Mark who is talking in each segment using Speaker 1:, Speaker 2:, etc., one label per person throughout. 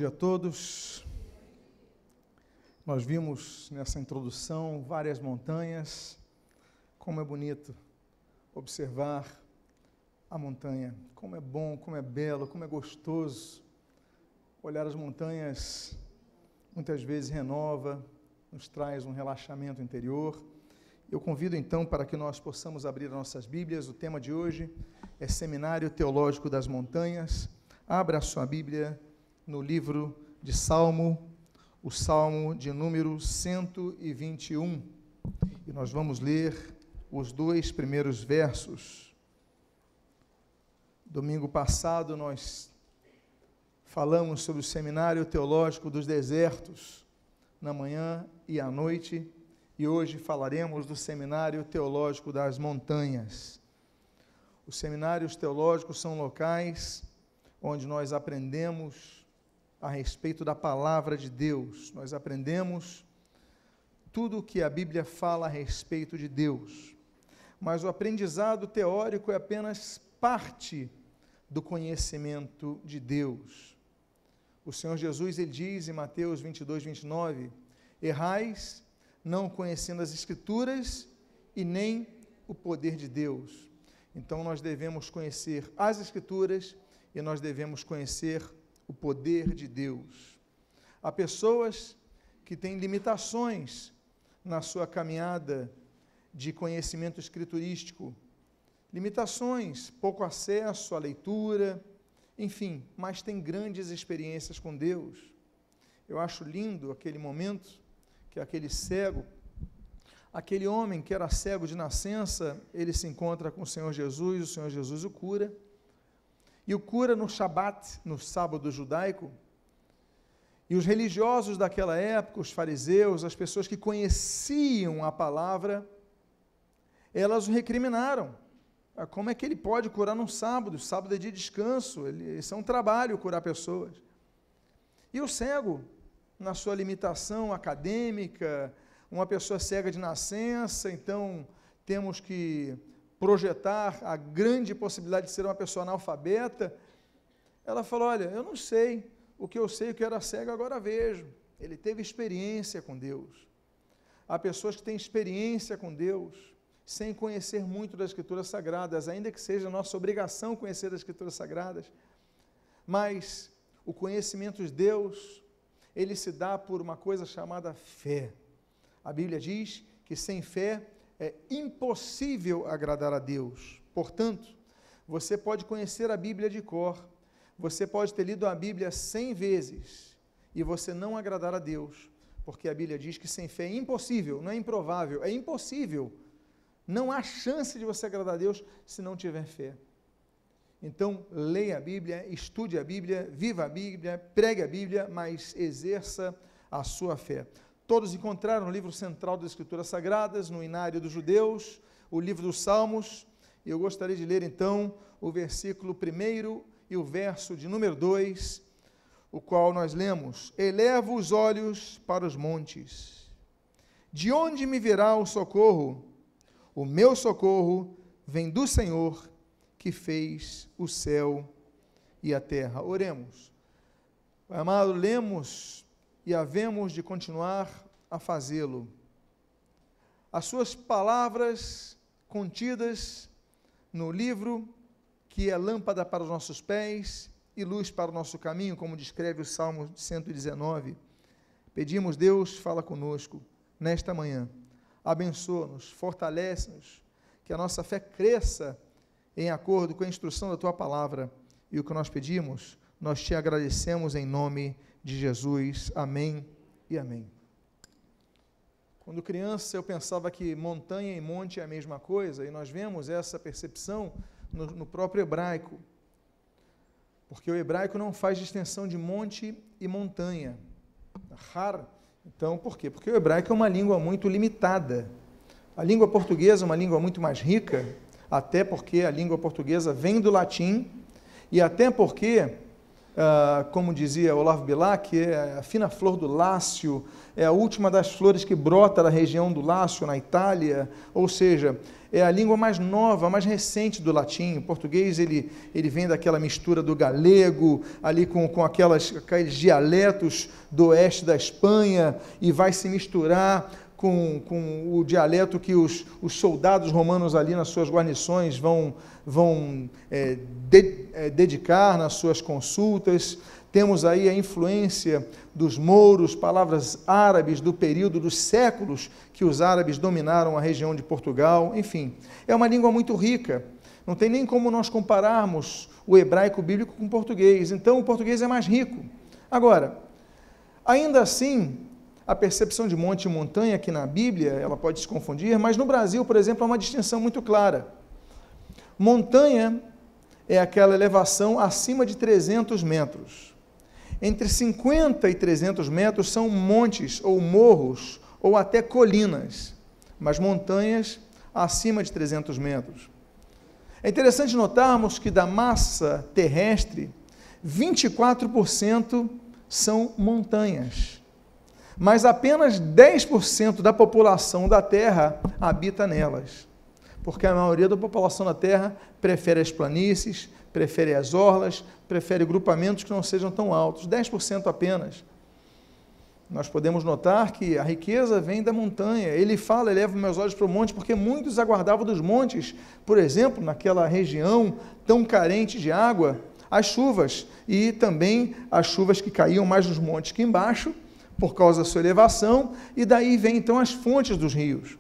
Speaker 1: dia a todos. Nós vimos nessa introdução várias montanhas. Como é bonito observar a montanha. Como é bom, como é belo, como é gostoso. Olhar as montanhas muitas vezes renova, nos traz um relaxamento interior. Eu convido então para que nós possamos abrir nossas Bíblias. O tema de hoje é Seminário Teológico das Montanhas. Abra a sua Bíblia no livro de Salmo, o Salmo de número 121. E nós vamos ler os 2 primeiros versos. Domingo passado nós falamos sobre o Seminário Teológico dos Desertos, na manhã e à noite, e hoje falaremos do Seminário Teológico das Montanhas. Os seminários teológicos são locais onde nós aprendemos a respeito da palavra de Deus. Nós aprendemos tudo o que a Bíblia fala a respeito de Deus. Mas o aprendizado teórico é apenas parte do conhecimento de Deus. O Senhor Jesus, ele diz em Mateus 22, 29, errais, não conhecendo as Escrituras e nem o poder de Deus. Então nós devemos conhecer as Escrituras e nós devemos conhecer o poder de Deus. Há pessoas que têm limitações na sua caminhada de conhecimento escriturístico, limitações, pouco acesso à leitura, enfim, mas têm grandes experiências com Deus. Eu acho lindo aquele momento que aquele cego, aquele homem que era cego de nascença, ele se encontra com o Senhor Jesus o cura, e o cura no Shabat, no sábado judaico, e os religiosos daquela época, os fariseus, as pessoas que conheciam a palavra, elas o recriminaram. Como é que ele pode curar num sábado? Sábado é dia de descanso, isso é um trabalho curar pessoas. E o cego, na sua limitação acadêmica, uma pessoa cega de nascença, então temos que projetar a grande possibilidade de ser uma pessoa analfabeta. Ela falou, olha, eu não sei, o que eu sei, o que era cego, agora vejo. Ele teve experiência com Deus. Há pessoas que têm experiência com Deus, sem conhecer muito das Escrituras Sagradas, ainda que seja nossa obrigação conhecer as Escrituras Sagradas, mas o conhecimento de Deus, ele se dá por uma coisa chamada fé. A Bíblia diz que sem fé é impossível agradar a Deus. Portanto, você pode conhecer a Bíblia de cor, você pode ter lido a Bíblia 100 vezes e você não agradar a Deus, porque a Bíblia diz que sem fé é impossível, não é improvável, é impossível. Não há chance de você agradar a Deus se não tiver fé. Então, leia a Bíblia, estude a Bíblia, viva a Bíblia, pregue a Bíblia, mas exerça a sua fé. Todos encontraram no livro central das Escrituras Sagradas, no Inário dos Judeus, o livro dos Salmos, e eu gostaria de ler então o versículo 1 e o verso de número 2, o qual nós lemos, elevo os olhos para os montes, de onde me virá o socorro? O meu socorro vem do Senhor, que fez o céu e a terra. Oremos. Pai amado, lemos e havemos de continuar a fazê-lo. As suas palavras contidas no livro, que é lâmpada para os nossos pés e luz para o nosso caminho, como descreve o Salmo 119. Pedimos, Deus, fala conosco nesta manhã. Abençoa-nos, fortalece-nos, que a nossa fé cresça em acordo com a instrução da Tua palavra. E o que nós pedimos, nós Te agradecemos em nome de Jesus. Amém e amém. Quando criança eu pensava que montanha e monte é a mesma coisa, e nós vemos essa percepção no próprio hebraico, porque o hebraico não faz distinção de monte e montanha. Har. Então, por quê? Porque o hebraico é uma língua muito limitada. A língua portuguesa é uma língua muito mais rica, até porque a língua portuguesa vem do latim, e até porque como dizia Olavo Bilac, é a fina flor do Lácio, é a última das flores que brota da região do Lácio, na Itália, ou seja, é a língua mais nova, mais recente do latim. O português ele vem daquela mistura do galego, ali com aqueles dialetos do oeste da Espanha, e vai se misturar com o dialeto que os soldados romanos ali nas suas guarnições vão dedicar nas suas consultas. Temos aí a influência dos mouros, palavras árabes do período dos séculos que os árabes dominaram a região de Portugal. Enfim, é uma língua muito rica. Não tem nem como nós compararmos o hebraico bíblico com o português. Então, o português é mais rico. Agora, ainda assim, a percepção de monte e montanha aqui na Bíblia, ela pode se confundir, mas no Brasil, por exemplo, há uma distinção muito clara. Montanha é aquela elevação acima de 300 metros. Entre 50 e 300 metros são montes ou morros ou até colinas, mas montanhas acima de 300 metros. É interessante notarmos que da massa terrestre, 24% são montanhas, mas apenas 10% da população da Terra habita nelas, porque a maioria da população da Terra prefere as planícies, prefere as orlas, prefere grupamentos que não sejam tão altos, 10% apenas. Nós podemos notar que a riqueza vem da montanha. Ele fala, eleva meus olhos para o monte, porque muitos aguardavam dos montes, por exemplo, naquela região tão carente de água, as chuvas, e também as chuvas que caíam mais nos montes que embaixo, por causa da sua elevação, e daí vem então as fontes dos rios.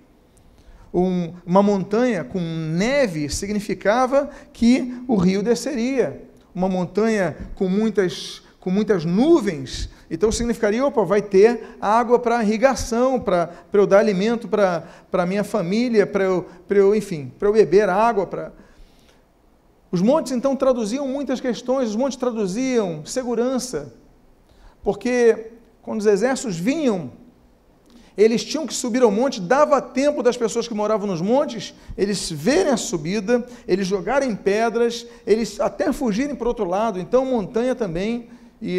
Speaker 1: Uma montanha com neve significava que o rio desceria. Uma montanha com muitas nuvens, então significaria, vai ter água para irrigação, para eu dar alimento para a minha família, para eu beber água. Os montes, então, traduziam muitas questões. Os montes traduziam segurança, porque quando os exércitos vinham, eles tinham que subir ao monte, dava tempo das pessoas que moravam nos montes, eles verem a subida, eles jogarem pedras, eles até fugirem para o outro lado. Então, montanha também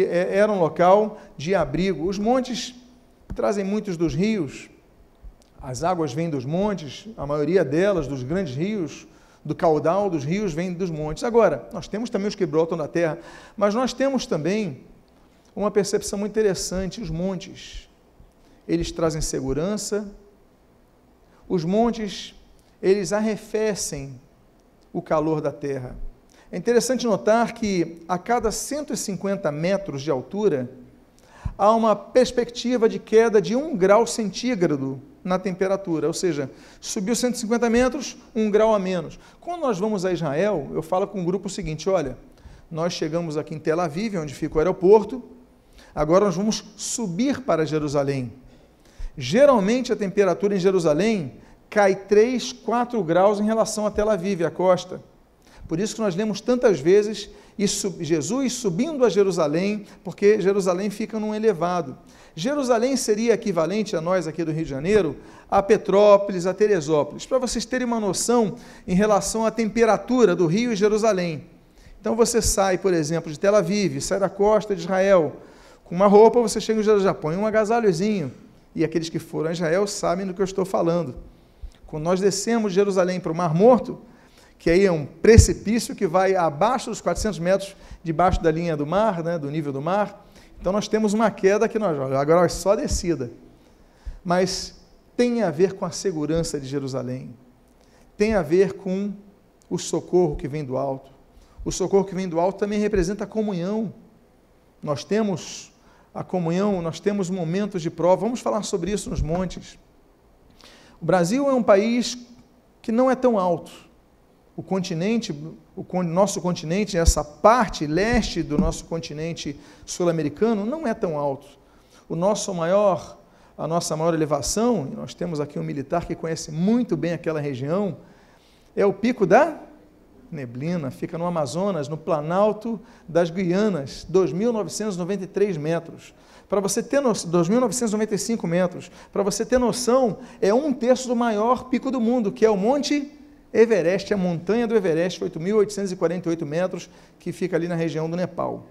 Speaker 1: era um local de abrigo. Os montes trazem muitos dos rios, as águas vêm dos montes, a maioria delas, dos grandes rios, do caudal dos rios, vem dos montes. Agora, nós temos também os que brotam da terra, mas nós temos também uma percepção muito interessante: os montes, eles trazem segurança. Os montes, eles arrefecem o calor da terra. É interessante notar que a cada 150 metros de altura, há uma perspectiva de queda de 1 grau centígrado na temperatura, ou seja, subiu 150 metros, 1 grau a menos. Quando nós vamos a Israel, eu falo com o grupo o seguinte: olha, nós chegamos aqui em Tel Aviv, onde fica o aeroporto, agora nós vamos subir para Jerusalém. Geralmente a temperatura em Jerusalém cai 3, 4 graus em relação a Tel Aviv, a costa. Por isso que nós lemos tantas vezes Jesus subindo a Jerusalém, porque Jerusalém fica num elevado. Jerusalém seria equivalente a nós aqui do Rio de Janeiro, a Petrópolis, a Teresópolis, para vocês terem uma noção em relação à temperatura do Rio e Jerusalém. Então você sai, por exemplo, de Tel Aviv, sai da costa de Israel, com uma roupa, você chega em Jerusalém, põe um agasalhozinho, e aqueles que foram a Israel sabem do que eu estou falando. Quando nós descemos de Jerusalém para o Mar Morto, que aí é um precipício que vai abaixo dos 400 metros, debaixo da linha do mar, né, do nível do mar, então nós temos uma queda que agora é só descida, mas tem a ver com a segurança de Jerusalém, tem a ver com o socorro que vem do alto. O socorro que vem do alto também representa a comunhão. Nós temos a comunhão, nós temos momentos de prova. Vamos falar sobre isso nos montes. O Brasil é um país que não é tão alto. Nosso continente, essa parte leste do nosso continente sul-americano, não é tão alto. A nossa maior elevação, e nós temos aqui um militar que conhece muito bem aquela região, é o Pico da Neblina, fica no Amazonas, no Planalto das Guianas, 2.993 metros. Para você ter noção, 2.995 metros. Para você ter noção, é 1/3 do maior pico do mundo, que é o Monte Everest, a montanha do Everest, 8.848 metros, que fica ali na região do Nepal.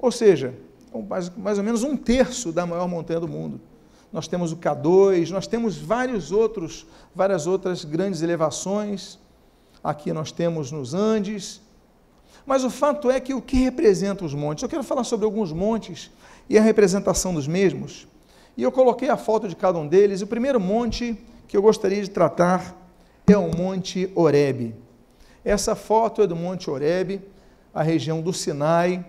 Speaker 1: ou seja, mais ou menos 1/3 da maior montanha do mundo. Nós temos o K2, nós temos várias outras grandes elevações, aqui nós temos nos Andes, mas o fato é que o que representa os montes? Eu quero falar sobre alguns montes e a representação dos mesmos, e eu coloquei a foto de cada um deles. O primeiro monte que eu gostaria de tratar é o Monte Horebe. Essa foto é do Monte Horebe, a região do Sinai,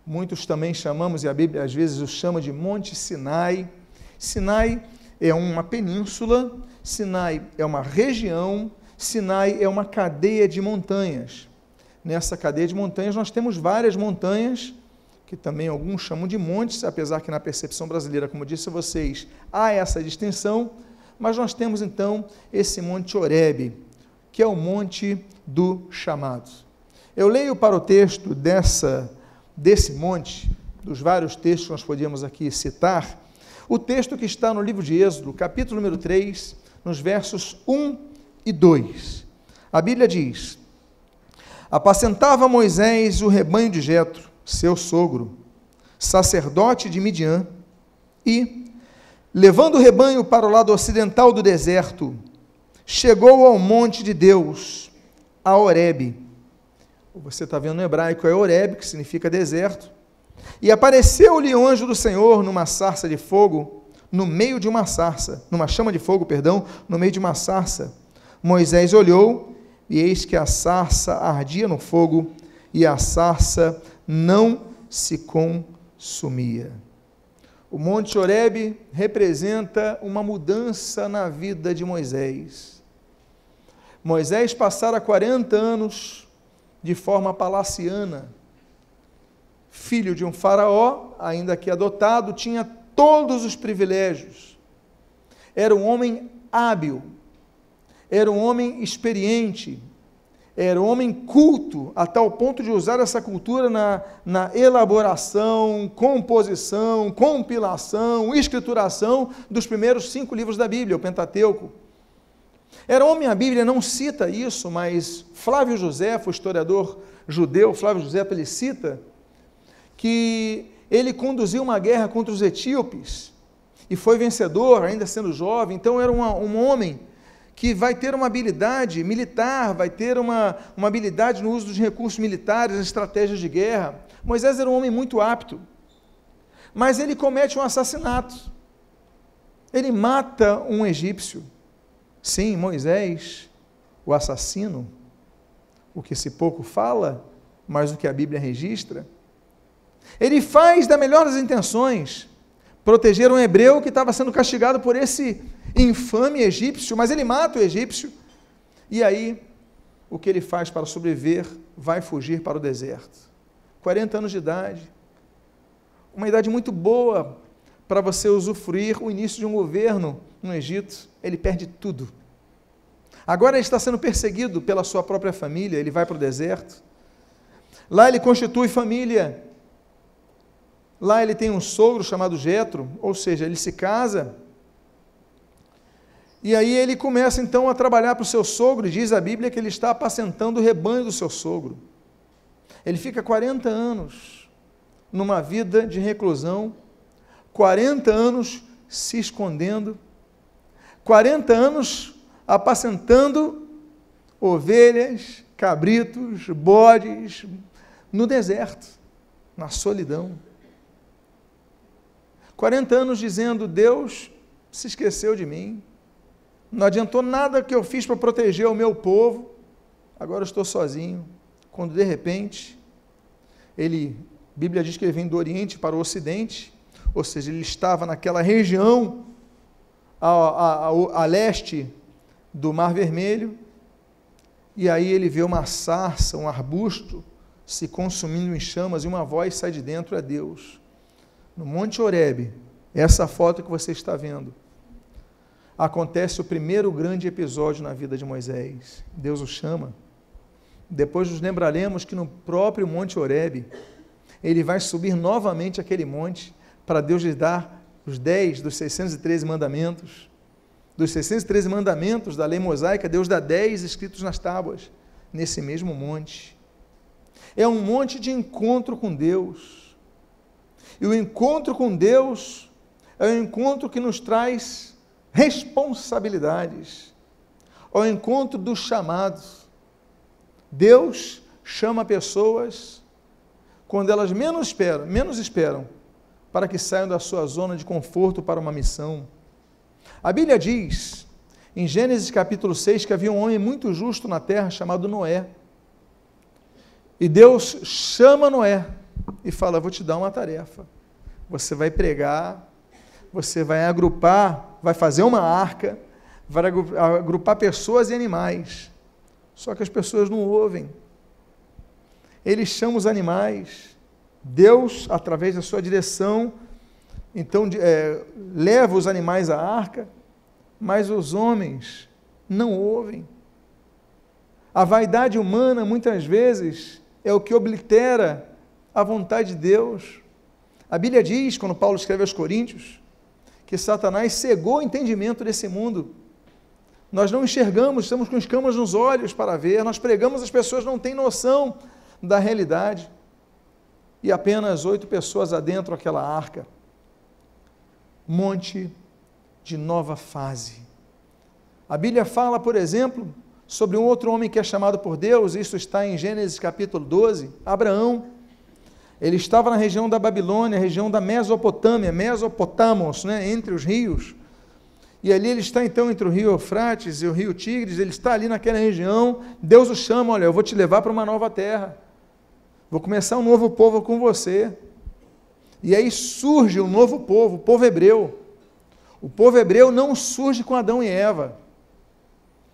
Speaker 1: muitos também chamamos, e a Bíblia às vezes o chama de Monte Sinai. Sinai é uma península, Sinai é uma região, Sinai é uma cadeia de montanhas. Nessa cadeia de montanhas nós temos várias montanhas, que também alguns chamam de montes, apesar que na percepção brasileira, como eu disse a vocês, há essa distinção, mas nós temos então esse Monte Horebe, que é o monte do chamado. Eu leio para o texto desse monte, dos vários textos que nós podíamos aqui citar, o texto que está no livro de Êxodo, capítulo número 3, nos versos 1 e 2. A Bíblia diz: apacentava Moisés o rebanho de Jetro, seu sogro, sacerdote de Midian, e, levando o rebanho para o lado ocidental do deserto, chegou ao monte de Deus, a Horebe. Você está vendo no hebraico, é Horebe, que significa deserto. E apareceu-lhe o anjo do Senhor numa sarça de fogo, no meio de uma sarça, numa chama de fogo, perdão, no meio de uma sarça. Moisés olhou, e eis que a sarça ardia no fogo, e a sarça não se consumia. O Monte Horebe representa uma mudança na vida de Moisés. Moisés passara 40 anos de forma palaciana, filho de um faraó, ainda que adotado, tinha todos os privilégios. Era um homem hábil, era um homem experiente, era um homem culto, a tal ponto de usar essa cultura na elaboração, composição, compilação, escrituração dos primeiros 5 livros da Bíblia, o Pentateuco. Era homem, a Bíblia não cita isso, mas Flávio Josefo, o historiador judeu, Flávio Josefo, ele cita que ele conduziu uma guerra contra os etíopes e foi vencedor, ainda sendo jovem. Então era um homem que vai ter uma habilidade militar, vai ter uma habilidade no uso dos recursos militares, nas estratégias de guerra. Moisés era um homem muito apto, mas ele comete um assassinato. Ele mata um egípcio. Sim, Moisés, o assassino, o que se pouco fala, mas o que a Bíblia registra. Ele faz da melhor das intenções, proteger um hebreu que estava sendo castigado por esse infame egípcio, mas ele mata o egípcio, e aí, o que ele faz para sobreviver? Vai fugir para o deserto. 40 anos de idade, uma idade muito boa para você usufruir o início de um governo no Egito. Ele perde tudo. Agora ele está sendo perseguido pela sua própria família, ele vai para o deserto. Lá ele constitui família. Lá ele tem um sogro chamado Jetro, ou seja, ele se casa. E aí ele começa então a trabalhar para o seu sogro, e diz a Bíblia que ele está apacentando o rebanho do seu sogro. Ele fica 40 anos numa vida de reclusão, 40 anos se escondendo, 40 anos apacentando ovelhas, cabritos, bodes, no deserto, na solidão. 40 anos dizendo: Deus se esqueceu de mim, não adiantou nada que eu fiz para proteger o meu povo, agora eu estou sozinho. Quando de repente, a Bíblia diz que ele vem do Oriente para o Ocidente, ou seja, ele estava naquela região a leste do Mar Vermelho, e aí ele vê uma sarça, um arbusto, se consumindo em chamas, e uma voz sai de dentro: é Deus. No Monte Horebe, essa foto que você está vendo, acontece o primeiro grande episódio na vida de Moisés. Deus o chama. Depois nos lembraremos que no próprio Monte Horebe, ele vai subir novamente aquele monte para Deus lhe dar os 10 dos 613 mandamentos. Dos 613 mandamentos da lei mosaica, Deus dá 10 escritos nas tábuas, nesse mesmo monte. É um monte de encontro com Deus. E o encontro com Deus é um encontro que nos traz responsabilidades, é o encontro do chamado. Deus chama pessoas quando elas menos esperam, para que saiam da sua zona de conforto para uma missão. A Bíblia diz, em Gênesis capítulo 6, que havia um homem muito justo na terra chamado Noé. E Deus chama Noé e fala: vou te dar uma tarefa. Você vai pregar, você vai agrupar, vai fazer uma arca, vai agrupar pessoas e animais. Só que as pessoas não ouvem. Ele chama os animais. Deus, através da sua direção, então leva os animais à arca, mas os homens não ouvem. A vaidade humana, muitas vezes, é o que oblitera a vontade de Deus. A Bíblia diz, quando Paulo escreve aos Coríntios, que Satanás cegou o entendimento desse mundo. Nós não enxergamos, estamos com escamas nos olhos para ver, nós pregamos, as pessoas não têm noção da realidade. E apenas 8 pessoas adentram aquela arca. Monte de nova fase. A Bíblia fala, por exemplo, sobre um outro homem que é chamado por Deus, isso está em Gênesis capítulo 12, Abraão. Ele estava na região da Babilônia, região da Mesopotâmia, Mesopotamos, entre os rios. E ali ele está então entre o rio Eufrates e o rio Tigres, ele está ali naquela região. Deus o chama: olha, eu vou te levar para uma nova terra. Vou começar um novo povo com você. E aí surge um novo povo, o povo hebreu. O povo hebreu não surge com Adão e Eva.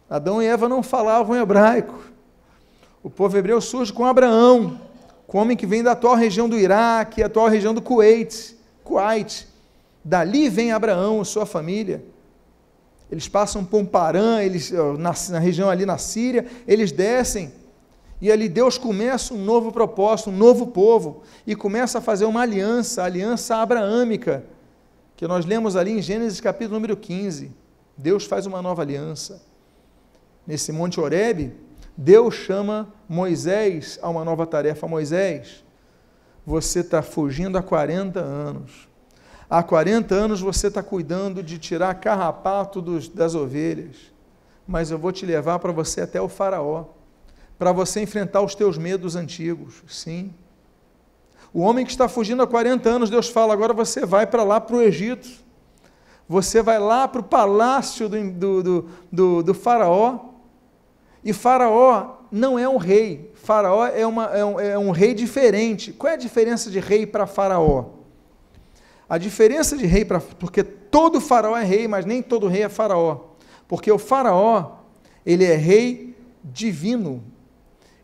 Speaker 1: Adão e Eva não falavam hebraico. O povo hebreu surge com Abraão, com o homem que vem da atual região do Iraque, atual região do Kuwait. Dali vem Abraão e sua família. Eles passam por Parã, na região ali na Síria, eles descem. E ali Deus começa um novo propósito, um novo povo, e começa a fazer uma aliança, a aliança abraâmica, que nós lemos ali em Gênesis capítulo número 15. Deus faz uma nova aliança. Nesse Monte Horebe, Deus chama Moisés a uma nova tarefa. Moisés, você está fugindo há 40 anos. Há 40 anos você está cuidando de tirar carrapato das ovelhas, mas eu vou te levar para você até o faraó, para você enfrentar os teus medos antigos. Sim. O homem que está fugindo há 40 anos, Deus fala: agora você vai para lá, para o Egito, você vai lá para o palácio do faraó, e faraó não é um rei, faraó é um rei diferente. Qual é a diferença de rei para faraó? A diferença de rei, porque todo faraó é rei, mas nem todo rei é faraó, porque o faraó, ele é rei divino,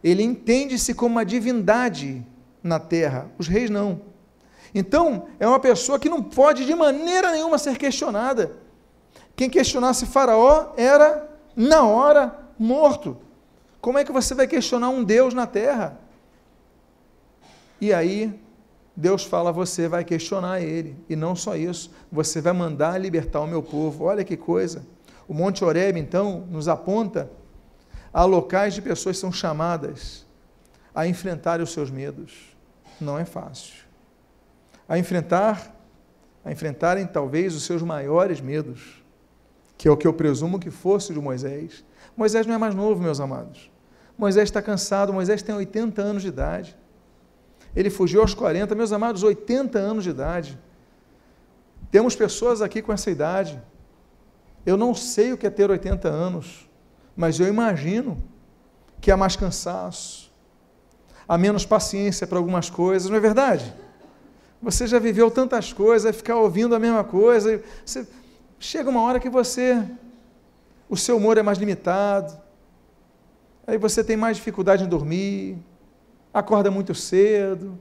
Speaker 1: ele entende-se como uma divindade na terra, os reis não. Então, é uma pessoa que não pode de maneira nenhuma ser questionada. Quem questionasse faraó era, na hora, morto. Como é que você vai questionar um Deus na terra? E aí, Deus fala: você vai questionar ele, e não só isso, você vai mandar libertar o meu povo. Olha que coisa. O Monte Horebe, então, nos aponta a locais de pessoas que são chamadas a enfrentarem os seus medos. Não é fácil. A enfrentarem talvez os seus maiores medos, que é o que eu presumo que fosse de Moisés. Moisés não é mais novo, meus amados. Moisés está cansado, Moisés tem 80 anos de idade. Ele fugiu aos 40, meus amados, 80 anos de idade. Temos pessoas aqui com essa idade. Eu não sei o que é ter 80 anos, mas eu imagino que há mais cansaço, há menos paciência para algumas coisas, não é verdade? Você já viveu tantas coisas, vai ficar ouvindo a mesma coisa, chega uma hora que o seu humor é mais limitado, aí você tem mais dificuldade em dormir, acorda muito cedo.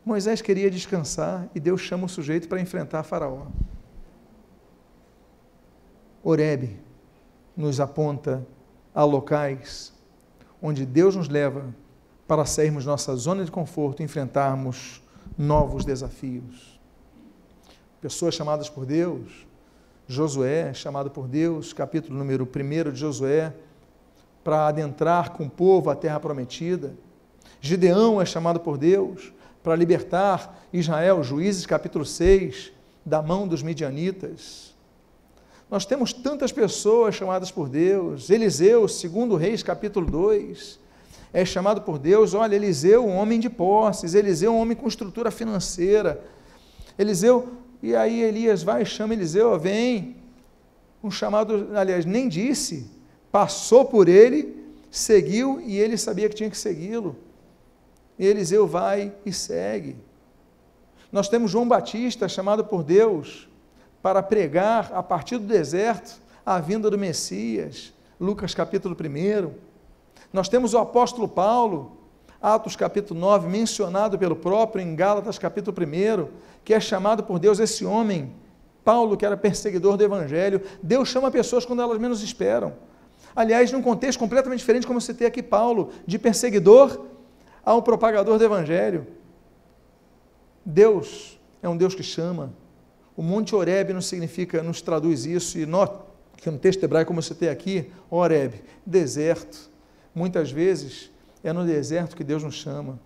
Speaker 1: Moisés queria descansar e Deus chama o sujeito para enfrentar Faraó. Horebe nos aponta a locais onde Deus nos leva para sairmos nossa zona de conforto e enfrentarmos novos desafios. Pessoas chamadas por Deus, Josué, chamado por Deus, capítulo número 1 de Josué, para adentrar com o povo a terra prometida. Gideão é chamado por Deus para libertar Israel, Juízes capítulo 6, da mão dos midianitas. Nós temos tantas pessoas chamadas por Deus. Eliseu, 2 Reis capítulo 2, é chamado por Deus. Olha, Eliseu, um homem de posses, Eliseu, um homem com estrutura financeira. Eliseu, e aí Elias vai e chama Eliseu, vem, um chamado, aliás, nem disse, passou por ele, seguiu, e ele sabia que tinha que segui-lo. E Eliseu vai e segue. Nós temos João Batista, chamado por Deus, para pregar, a partir do deserto, a vinda do Messias, Lucas capítulo 1. Nós temos o apóstolo Paulo, Atos capítulo 9, mencionado pelo próprio em Gálatas capítulo 1, que é chamado por Deus, esse homem, Paulo, que era perseguidor do evangelho. Deus chama pessoas quando elas menos esperam. Aliás, num contexto completamente diferente, como você tem aqui Paulo, de perseguidor a um propagador do evangelho. Deus é um Deus que chama. O Monte Horebe nos traduz isso, e que no texto hebraico, como você tem aqui, Horebe, deserto. Muitas vezes é no deserto que Deus nos chama,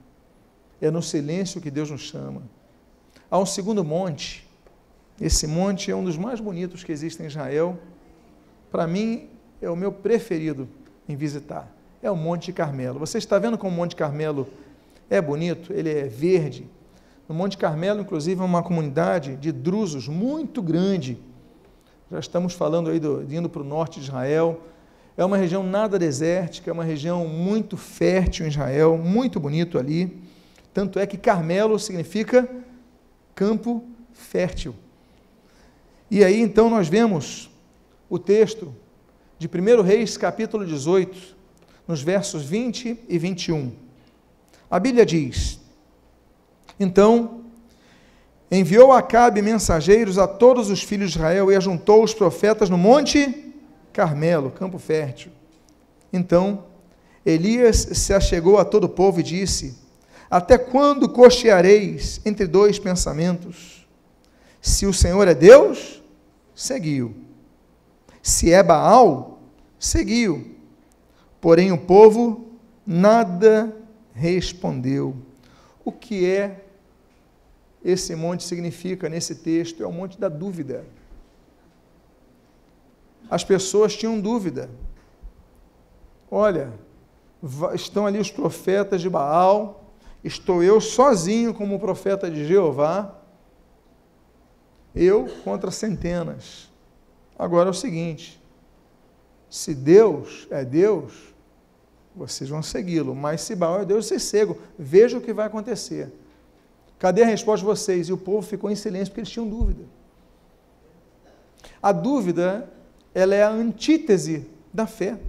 Speaker 1: é no silêncio que Deus nos chama. Há um segundo monte, esse monte é um dos mais bonitos que existem em Israel, para mim é o meu preferido em visitar, é o Monte Carmelo. Você está vendo como o Monte Carmelo é bonito? Ele é verde. No Monte Carmelo, inclusive, é uma comunidade de drusos muito grande. Já estamos falando aí indo para o norte de Israel. É uma região nada desértica, é uma região muito fértil em Israel, muito bonito ali. Tanto é que Carmelo significa campo fértil. E aí, então, nós vemos o texto de 1 Reis, capítulo 18, nos versos 20 e 21. A Bíblia diz: então, enviou Acabe mensageiros a todos os filhos de Israel e ajuntou os profetas no monte Carmelo, campo fértil. Então, Elias se achegou a todo o povo e disse: até quando cocheareis entre dois pensamentos? Se o Senhor é Deus, seguiu. Se é Baal, seguiu. Porém o povo nada respondeu. O que é esse monte significa nesse texto? É o monte da dúvida. As pessoas tinham dúvida. Olha, estão ali os profetas de Baal, estou eu sozinho como profeta de Jeová, eu contra centenas. Agora é o seguinte, se Deus é Deus, vocês vão segui-lo, mas se Baal é Deus, vocês cegam. Veja o que vai acontecer. Cadê a resposta de vocês? E o povo ficou em silêncio porque eles tinham dúvida. A dúvida, ela é a antítese da fé.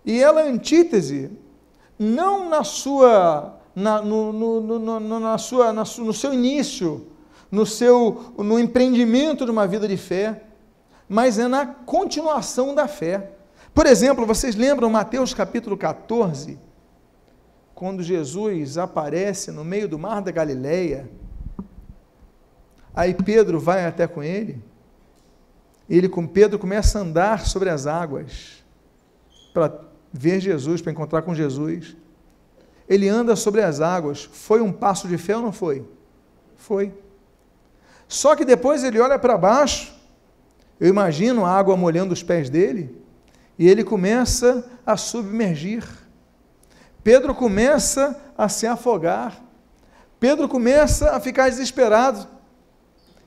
Speaker 1: E ela é antítese não no seu início, no empreendimento de uma vida de fé, mas é na continuação da fé. Por exemplo, vocês lembram Mateus capítulo 14, quando Jesus aparece no meio do mar da Galileia, aí Pedro vai até com ele, Pedro começa a andar sobre as águas, para ver Jesus, para encontrar com Jesus. Ele anda sobre as águas. Foi um passo de fé ou não foi? Foi. Só que depois ele olha para baixo, eu imagino a água molhando os pés dele, e ele começa a submergir. Pedro começa a se afogar. Pedro começa a ficar desesperado.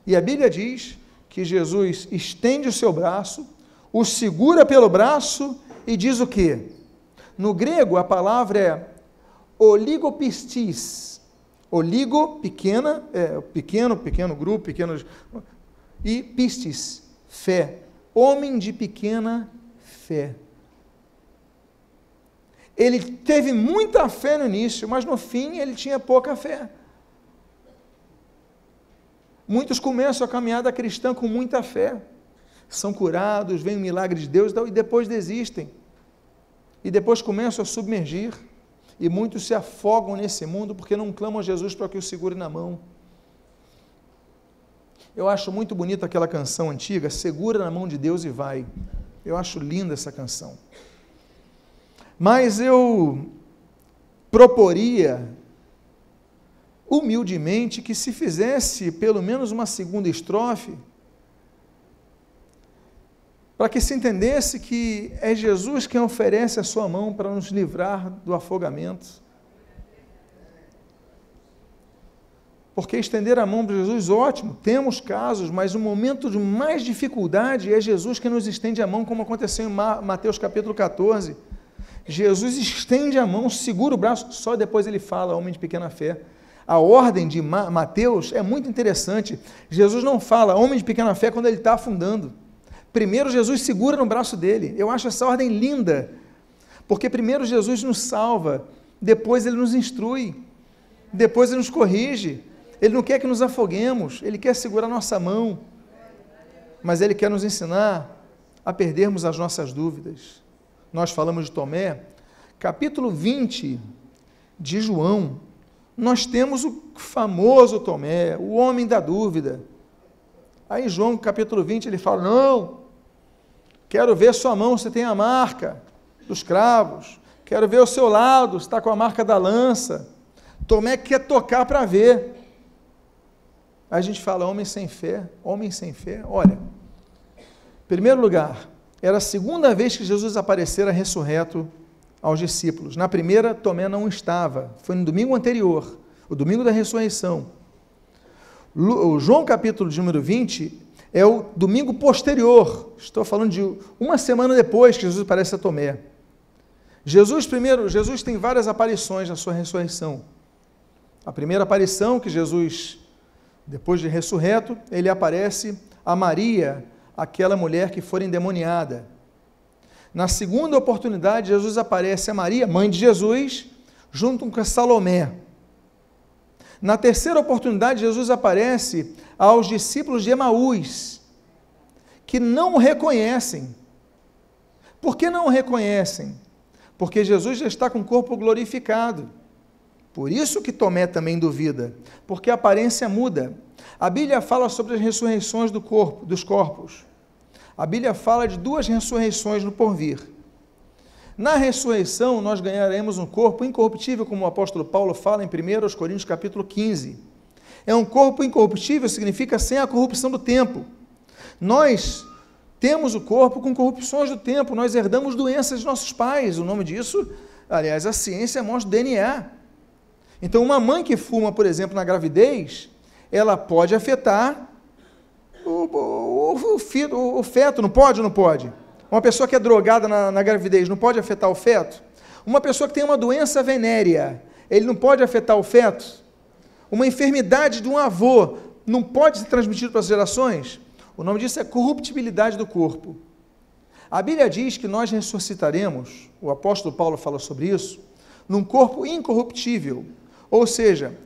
Speaker 1: E a Bíblia diz que Jesus estende o seu braço, o segura pelo braço e diz o quê? No grego a palavra é oligopistis. Oligo, pequena, pequeno grupo, e pistis, fé. Homem de pequena fé. Ele teve muita fé no início, mas no fim ele tinha pouca fé. Muitos começam a caminhada cristã com muita fé, são curados, vem o milagre de Deus e depois desistem. E depois começam a submergir, e muitos se afogam nesse mundo porque não clamam a Jesus para que o segure na mão. Eu acho muito bonita aquela canção antiga, Segura na mão de Deus e vai. Eu acho linda essa canção. Mas eu proporia humildemente, que se fizesse pelo menos uma segunda estrofe, para que se entendesse que é Jesus quem oferece a sua mão para nos livrar do afogamento. Porque estender a mão para Jesus, ótimo, temos casos, mas o momento de mais dificuldade é Jesus que nos estende a mão, como aconteceu em Mateus capítulo 14. Jesus estende a mão, segura o braço, só depois ele fala, homem de pequena fé. A ordem de Mateus é muito interessante. Jesus não fala homem de pequena fé quando ele está afundando. Primeiro Jesus segura no braço dele. Eu acho essa ordem linda, porque primeiro Jesus nos salva, depois ele nos instrui, depois ele nos corrige. Ele não quer que nos afoguemos, ele quer segurar nossa mão, mas ele quer nos ensinar a perdermos as nossas dúvidas. Nós falamos de Tomé, capítulo 20 de João, nós temos o famoso Tomé, o homem da dúvida. Aí João, capítulo 20, ele fala, não, quero ver sua mão, se tem a marca dos cravos, quero ver o seu lado, se está com a marca da lança. Tomé quer tocar para ver. Aí a gente fala, homem sem fé, olha, em primeiro lugar, era a segunda vez que Jesus aparecera ressurreto aos discípulos. Na primeira, Tomé não estava, foi no domingo anterior, o domingo da ressurreição. O João capítulo de número 20 é o domingo posterior, estou falando de uma semana depois que Jesus aparece a Tomé. Jesus tem várias aparições na sua ressurreição. A primeira aparição que Jesus, depois de ressurreto, ele aparece a Maria, aquela mulher que fora endemoniada. Na segunda oportunidade, Jesus aparece a Maria, mãe de Jesus, junto com Salomé. Na terceira oportunidade, Jesus aparece aos discípulos de Emaús, que não o reconhecem. Por que não o reconhecem? Porque Jesus já está com o corpo glorificado. Por isso que Tomé também duvida, porque a aparência muda. A Bíblia fala sobre as ressurreições dos corpos. A Bíblia fala de 2 ressurreições no porvir. Na ressurreição, nós ganharemos um corpo incorruptível, como o apóstolo Paulo fala em 1 Coríntios capítulo 15. É um corpo incorruptível, significa sem a corrupção do tempo. Nós temos o corpo com corrupções do tempo, nós herdamos doenças de nossos pais. O nome disso, aliás, a ciência mostra o DNA. Então, uma mãe que fuma, por exemplo, na gravidez, ela pode afetar o feto, não pode ou não pode? Uma pessoa que é drogada na gravidez, não pode afetar o feto? Uma pessoa que tem uma doença venérea, ele não pode afetar o feto? Uma enfermidade de um avô, não pode ser transmitido para as gerações? O nome disso é corruptibilidade do corpo. A Bíblia diz que nós ressuscitaremos, o apóstolo Paulo fala sobre isso, num corpo incorruptível, ou seja,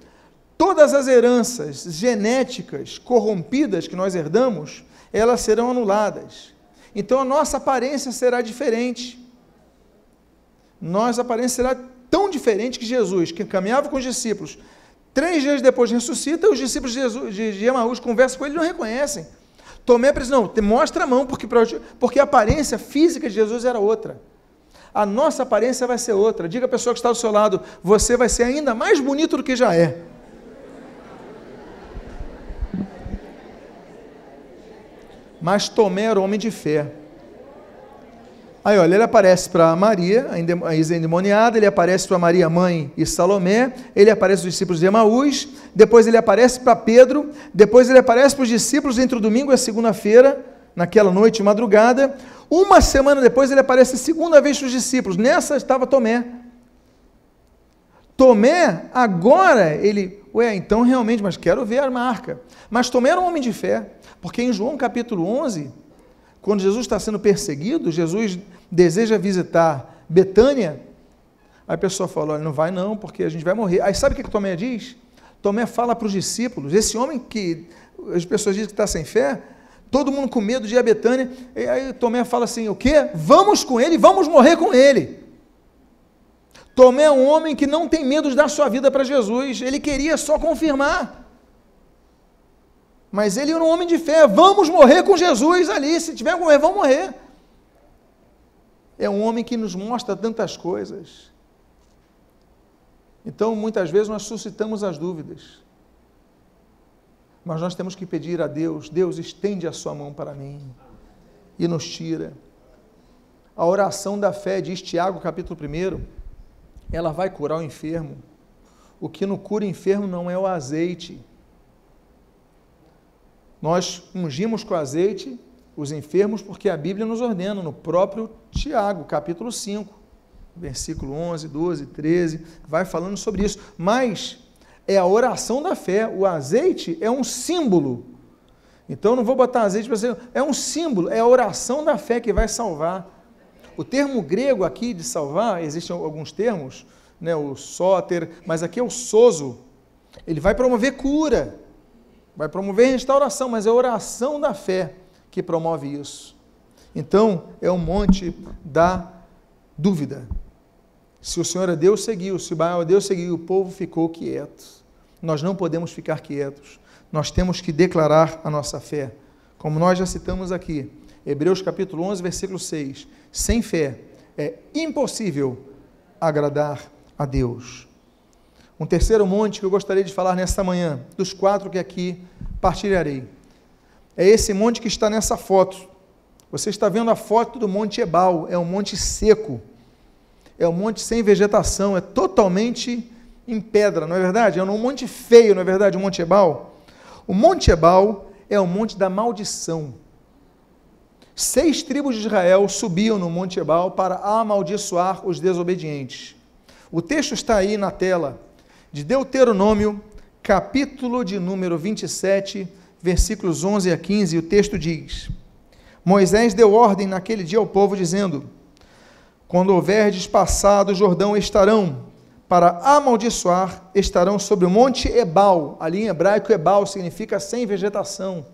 Speaker 1: todas as heranças genéticas corrompidas que nós herdamos, elas serão anuladas. Então a nossa aparência será diferente. Nossa aparência será tão diferente que Jesus, que caminhava com os discípulos, 3 dias depois ressuscita, os discípulos de Emaús conversam com ele e não reconhecem. Tomé diz, não, mostra a mão, porque a aparência física de Jesus era outra. A nossa aparência vai ser outra. Diga à pessoa que está do seu lado, você vai ser ainda mais bonito do que já é. Mas Tomé era homem de fé. Aí, olha, ele aparece para Maria, a endemoniada, ele aparece para Maria, mãe e Salomé, ele aparece para os discípulos de Emaús, depois ele aparece para Pedro, depois ele aparece para os discípulos entre o domingo e a segunda-feira, naquela noite de madrugada. Uma semana depois ele aparece a segunda vez para os discípulos, nessa estava Tomé. Tomé, agora, então realmente, mas quero ver a marca. Mas Tomé era um homem de fé, porque em João capítulo 11, quando Jesus está sendo perseguido, Jesus deseja visitar Betânia, aí a pessoa fala, olha, não vai não, porque a gente vai morrer. Aí sabe o que Tomé diz? Tomé fala para os discípulos, esse homem que as pessoas dizem que está sem fé, todo mundo com medo de ir a Betânia, e aí Tomé fala assim, o quê? Vamos com ele, vamos morrer com ele. Tomé é um homem que não tem medo de dar sua vida para Jesus, ele queria só confirmar. Mas ele era um homem de fé, vamos morrer com Jesus ali, se tiver que morrer, vamos morrer. É um homem que nos mostra tantas coisas. Então, muitas vezes nós suscitamos as dúvidas, mas nós temos que pedir a Deus: Deus, estende a sua mão para mim e nos tira. A oração da fé, diz Tiago, capítulo 1, ela vai curar o enfermo. O que não cura o enfermo não é o azeite. Nós ungimos com azeite os enfermos porque a Bíblia nos ordena, no próprio Tiago, capítulo 5, versículo 11, 12, 13, vai falando sobre isso. Mas é a oração da fé. O azeite é um símbolo. Então eu não vou botar azeite para você, é um símbolo, é a oração da fé que vai salvar. O termo grego aqui de salvar, existem alguns termos, né, o sóter, mas aqui é o sozo. Ele vai promover cura, vai promover restauração, mas é a oração da fé que promove isso. Então, é o monte da dúvida. Se o Senhor é Deus, seguiu. Se o Baal é Deus, seguiu. O povo ficou quieto. Nós não podemos ficar quietos. Nós temos que declarar a nossa fé. Como nós já citamos aqui, Hebreus capítulo 11, versículo 6. Sem fé é impossível agradar a Deus. Um terceiro monte que eu gostaria de falar nesta manhã, dos 4 que aqui partilharei, é esse monte que está nessa foto. Você está vendo a foto do Monte Ebal, é um monte seco, é um monte sem vegetação, é totalmente em pedra, não é verdade? É um monte feio, não é verdade, o Monte Ebal? O Monte Ebal é o monte da maldição. 6 tribos de Israel subiam no Monte Ebal para amaldiçoar os desobedientes. O texto está aí na tela, de Deuteronômio, capítulo de número 27, versículos 11 a 15, o texto diz: Moisés deu ordem naquele dia ao povo, dizendo: quando houverdes passado o Jordão, para amaldiçoar, estarão sobre o Monte Ebal. Ali em hebraico, Ebal significa sem vegetação.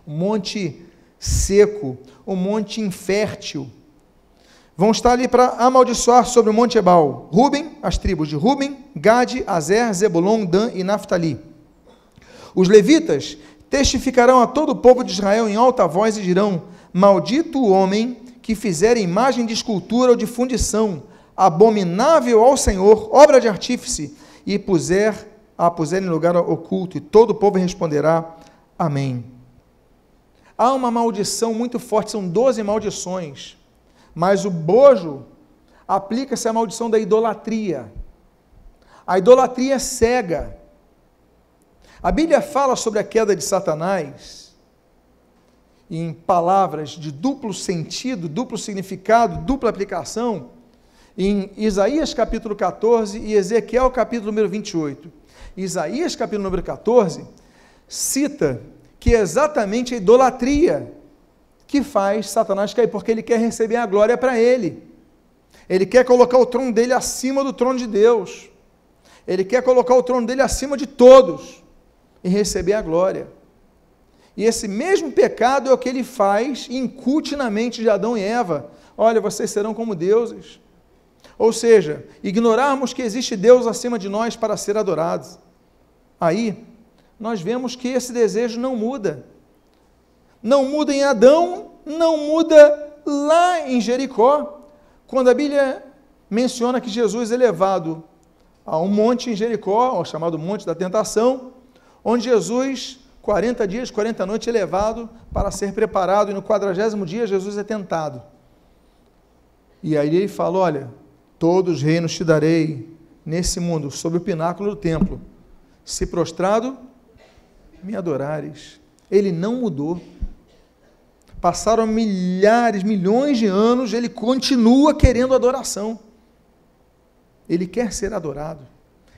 Speaker 1: O monte seco, o monte infértil. Vão estar ali para amaldiçoar sobre o Monte Ebal. Ruben, as tribos de Ruben, Gade, Azer, Zebulon, Dan e Naftali. Os levitas testificarão a todo o povo de Israel em alta voz e dirão: maldito o homem que fizer imagem de escultura ou de fundição, abominável ao Senhor, obra de artífice, e a puser em lugar oculto. E todo o povo responderá: amém. Há uma maldição muito forte, são 12 maldições, mas o bojo aplica-se à maldição da idolatria. A idolatria cega. A Bíblia fala sobre a queda de Satanás em palavras de duplo sentido, duplo significado, dupla aplicação, em Isaías capítulo 14 e Ezequiel capítulo número 28. Isaías capítulo número 14 cita que é exatamente a idolatria que faz Satanás cair, porque ele quer receber a glória para ele. Ele quer colocar o trono dele acima do trono de Deus. Ele quer colocar o trono dele acima de todos e receber a glória. E esse mesmo pecado é o que ele faz e incute na mente de Adão e Eva. Olha, vocês serão como deuses. Ou seja, ignorarmos que existe Deus acima de nós para ser adorados. Aí, nós vemos que esse desejo não muda. Não muda em Adão, não muda lá em Jericó, quando a Bíblia menciona que Jesus é levado a um monte em Jericó, o chamado Monte da Tentação, onde Jesus, 40 dias, 40 noites, é levado para ser preparado, e no 40º dia Jesus é tentado. E aí ele fala: olha, todos os reinos te darei nesse mundo, sob o pináculo do templo, se prostrado me adorares. Ele não mudou. Passaram milhares, milhões de anos, ele continua querendo adoração. Ele quer ser adorado.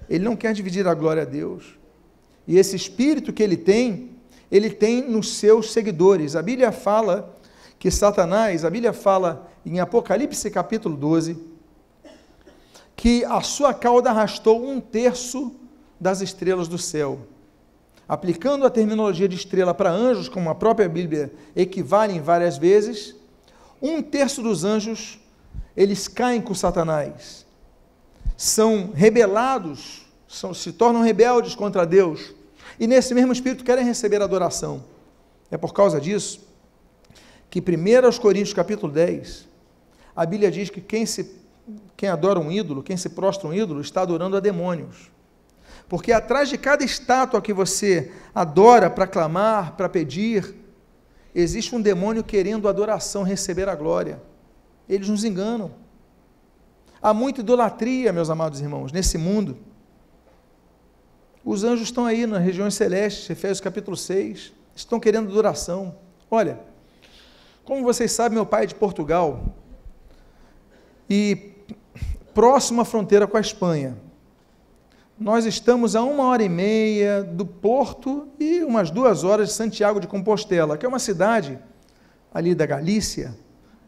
Speaker 1: Ele não quer dividir a glória a Deus. E esse espírito que ele tem nos seus seguidores. A Bíblia fala que Satanás, a Bíblia fala em Apocalipse capítulo 12, que a sua cauda arrastou 1/3 das estrelas do céu. Aplicando a terminologia de estrela para anjos, como a própria Bíblia equivale várias vezes, 1/3 dos anjos, eles caem com Satanás, são rebelados, se tornam rebeldes contra Deus, e nesse mesmo espírito querem receber adoração. É por causa disso que 1 Coríntios capítulo 10, a Bíblia diz que quem se quem adora um ídolo, quem se prostra um ídolo, está adorando a demônios. Porque atrás de cada estátua que você adora para clamar, para pedir, existe um demônio querendo adoração, receber a glória. Eles nos enganam. Há muita idolatria, meus amados irmãos, nesse mundo. Os anjos estão aí nas regiões celestes, Efésios capítulo 6, estão querendo adoração. Olha, como vocês sabem, meu pai é de Portugal, e próximo à fronteira com a Espanha. Nós estamos a 1h30 do Porto e umas 2 horas de Santiago de Compostela, que é uma cidade ali da Galícia,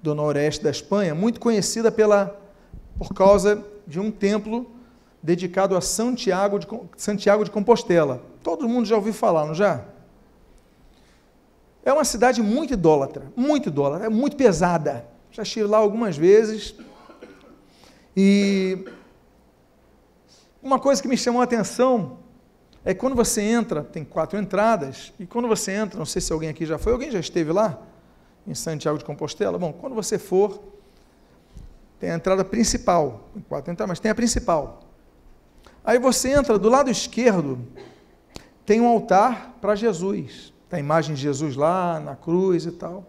Speaker 1: do noroeste da Espanha, muito conhecida por causa de um templo dedicado a Santiago de Compostela. Todo mundo já ouviu falar, não já? É uma cidade muito idólatra, é muito pesada. Já estive lá algumas vezes. E uma coisa que me chamou a atenção é que quando você entra, tem 4 entradas, e quando você entra, não sei se alguém aqui já foi, alguém já esteve lá, em Santiago de Compostela? Bom, quando você for, tem a entrada principal, tem 4 entradas, mas tem a principal. Aí você entra, do lado esquerdo, tem um altar para Jesus, tem a imagem de Jesus lá, na cruz e tal.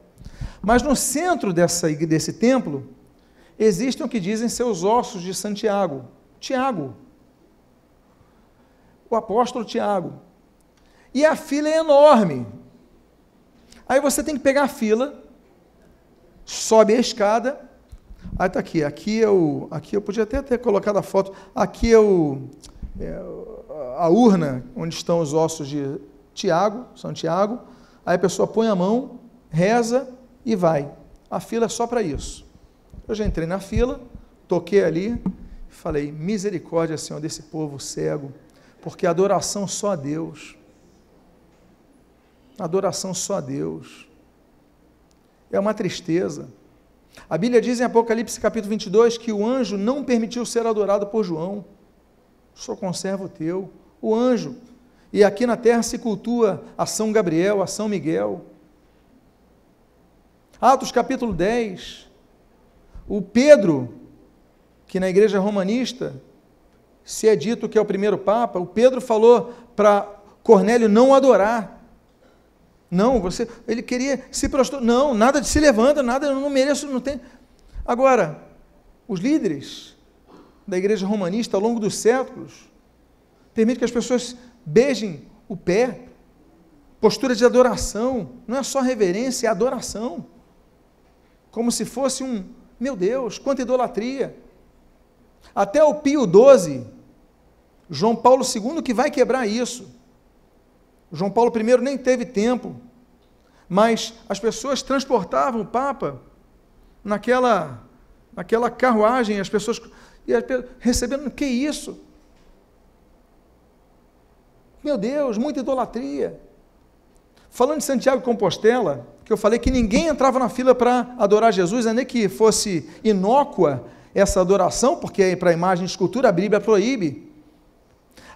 Speaker 1: Mas no centro desse templo, existem o que dizem ser os ossos de Santiago, Tiago, o apóstolo Tiago. E a fila é enorme. Aí você tem que pegar a fila, sobe a escada, aí está aqui eu podia até ter colocado a foto, aqui é a urna onde estão os ossos de Tiago, São Tiago, aí a pessoa põe a mão, reza e vai. A fila é só para isso. Eu já entrei na fila, toquei ali, falei, misericórdia, Senhor, desse povo cego, porque adoração só a Deus. Adoração só a Deus. É uma tristeza. A Bíblia diz em Apocalipse capítulo 22 que o anjo não permitiu ser adorado por João. Sou conservo teu. O anjo. E aqui na terra se cultua a São Gabriel, a São Miguel. Atos capítulo 10. O Pedro, que na igreja romanista se é dito que é o primeiro papa, o Pedro falou para Cornélio não adorar. Não, ele queria se prostrar. Não, nada de se levanta, nada, eu não mereço, não tem. Agora, os líderes da igreja romanista ao longo dos séculos permitem que as pessoas beijem o pé, postura de adoração, não é só reverência, é adoração. Como se fosse meu Deus, quanta idolatria. Até o Pio XII, João Paulo II, que vai quebrar isso. João Paulo I nem teve tempo, mas as pessoas transportavam o Papa naquela carruagem, as pessoas recebendo, que isso? Meu Deus, muita idolatria. Falando de Santiago de Compostela, que eu falei que ninguém entrava na fila para adorar Jesus, ainda que fosse inócua essa adoração, porque para a imagem de escultura a Bíblia proíbe.